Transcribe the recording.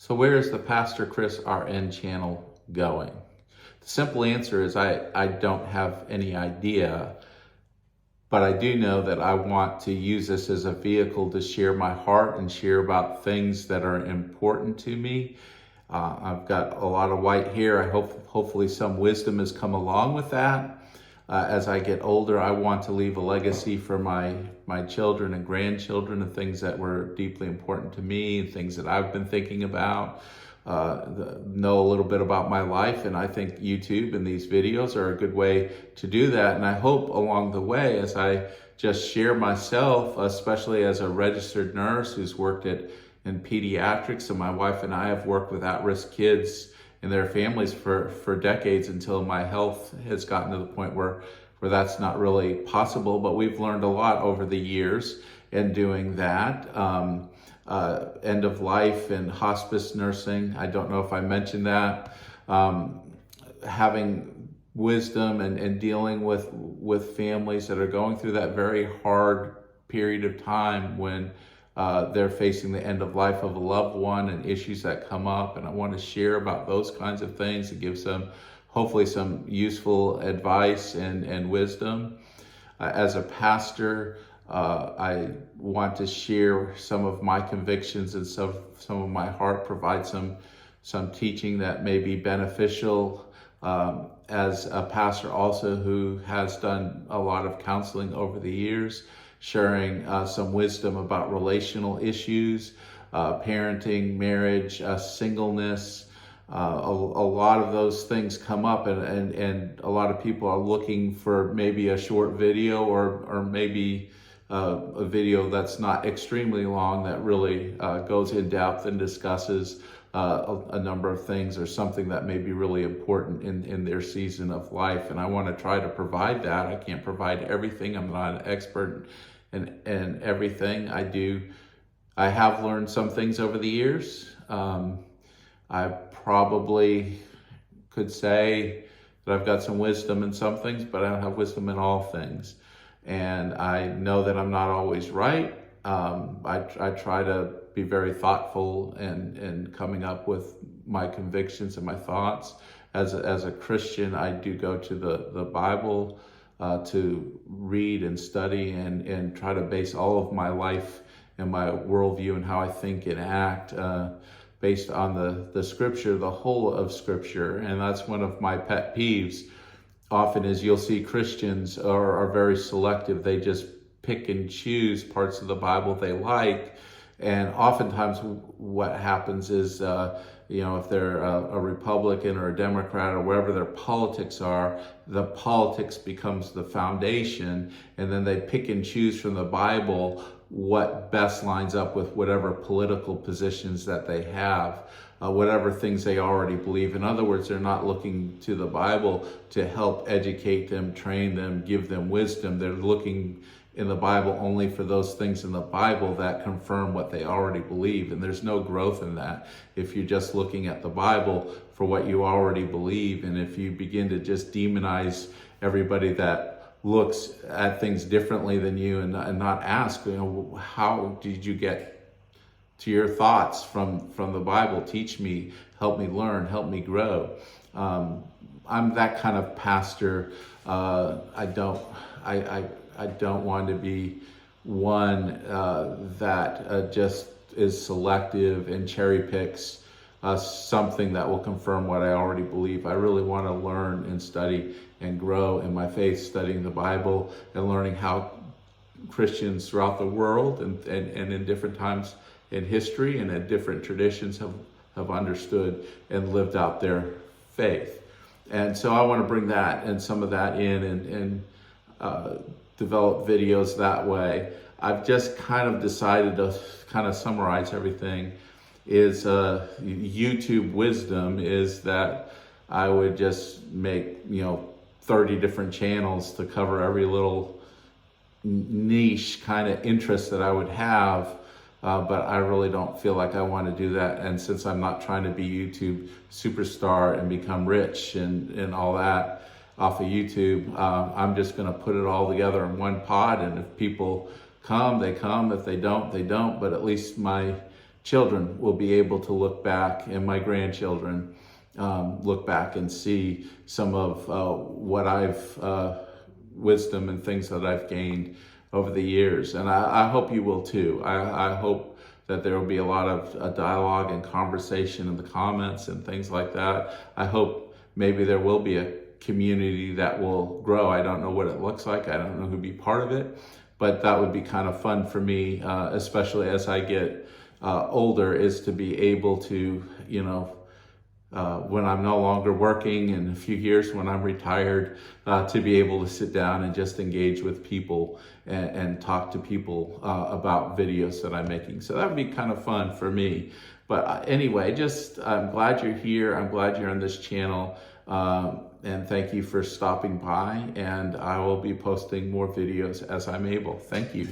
So where is the Pastor Chris RN channel going? The simple answer is I don't have any idea, but I do know that I want to use this as a vehicle to share my heart and share about things that are important to me. I've got a lot of white hair. Hopefully some wisdom has come along with that. As I get older, I want to leave a legacy for my children and grandchildren of things that were deeply important to me and things that I've been thinking about, know a little bit about my life. And I think YouTube and these videos are a good way to do that. And I hope along the way, as I just share myself, especially as a registered nurse who's worked in pediatrics, and my wife and I have worked with at-risk kids and their families for decades until my health has gotten to the point where that's not really possible. But we've learned a lot over the years in doing that. End of life and hospice nursing. I don't know if I mentioned that. Having wisdom and dealing with families that are going through that very hard period of time when they're facing the end of life of a loved one and issues that come up. And I want to share about those kinds of things and give hopefully some useful advice and wisdom. As a pastor, I want to share some of my convictions and some of my heart, provide some teaching that may be beneficial. As a pastor also who has done a lot of counseling over the years, sharing some wisdom about relational issues, parenting, marriage, singleness. A lot of those things come up, and a lot of people are looking for maybe a short video or maybe a video that's not extremely long that really goes in depth and discusses a number of things or something that may be really important in their season of life. And I want to try to provide that. I can't provide everything. I'm not an expert in everything. I have learned some things over the years. I probably could say that I've got some wisdom in some things, but I don't have wisdom in all things. And I know that I'm not always right. I try to be very thoughtful and coming up with my convictions and my thoughts. As a Christian, I do go to the Bible to read and study and try to base all of my life and my worldview and how I think and act based on the scripture, the whole of scripture. And that's one of my pet peeves often is you'll see Christians are very selective. They just pick and choose parts of the Bible they like. And oftentimes what happens is, if they're a Republican or a Democrat or wherever their politics are, the politics becomes the foundation, and then they pick and choose from the Bible what best lines up with whatever political positions that they have, whatever things they already believe. In other words, they're not looking to the Bible to help educate them, train them, give them wisdom. They're looking in the Bible only for those things in the Bible that confirm what they already believe. And there's no growth in that if you're just looking at the Bible for what you already believe. And if you begin to just demonize everybody that looks at things differently than you and not ask, how did you get to your thoughts from the Bible? Teach me, help me learn, help me grow. I'm that kind of pastor. I don't want to be one that just is selective and cherry picks something that will confirm what I already believe. I really want to learn and study and grow in my faith, studying the Bible and learning how Christians throughout the world and in different times in history and in different traditions have understood and lived out their faith. And so I want to bring that and some of that in and develop videos that way. I've just kind of decided to kind of summarize everything is YouTube wisdom is that I would just make 30 different channels to cover every little niche kind of interest that I would have, but I really don't feel like I want to do that. And since I'm not trying to be YouTube superstar and become rich and all that off of YouTube, I'm just going to put it all together in one pot, and if people come, they come. If they don't, they don't. But at least my children will be able to look back, and my grandchildren look back and see some of what wisdom and things that I've gained over the years. And I hope you will too. I hope that there will be a lot of dialogue and conversation in the comments and things like that. I hope maybe there will be a community that will grow. I don't know what it looks like. I don't know who'd be part of it, but that would be kind of fun for me, especially as I get older, is to be able to, when I'm no longer working, in a few years when I'm retired, to be able to sit down and just engage with people and talk to people about videos that I'm making. So that would be kind of fun for me. But anyway, I'm glad you're here. I'm glad you're on this channel. And thank you for stopping by. And I will be posting more videos as I'm able. Thank you.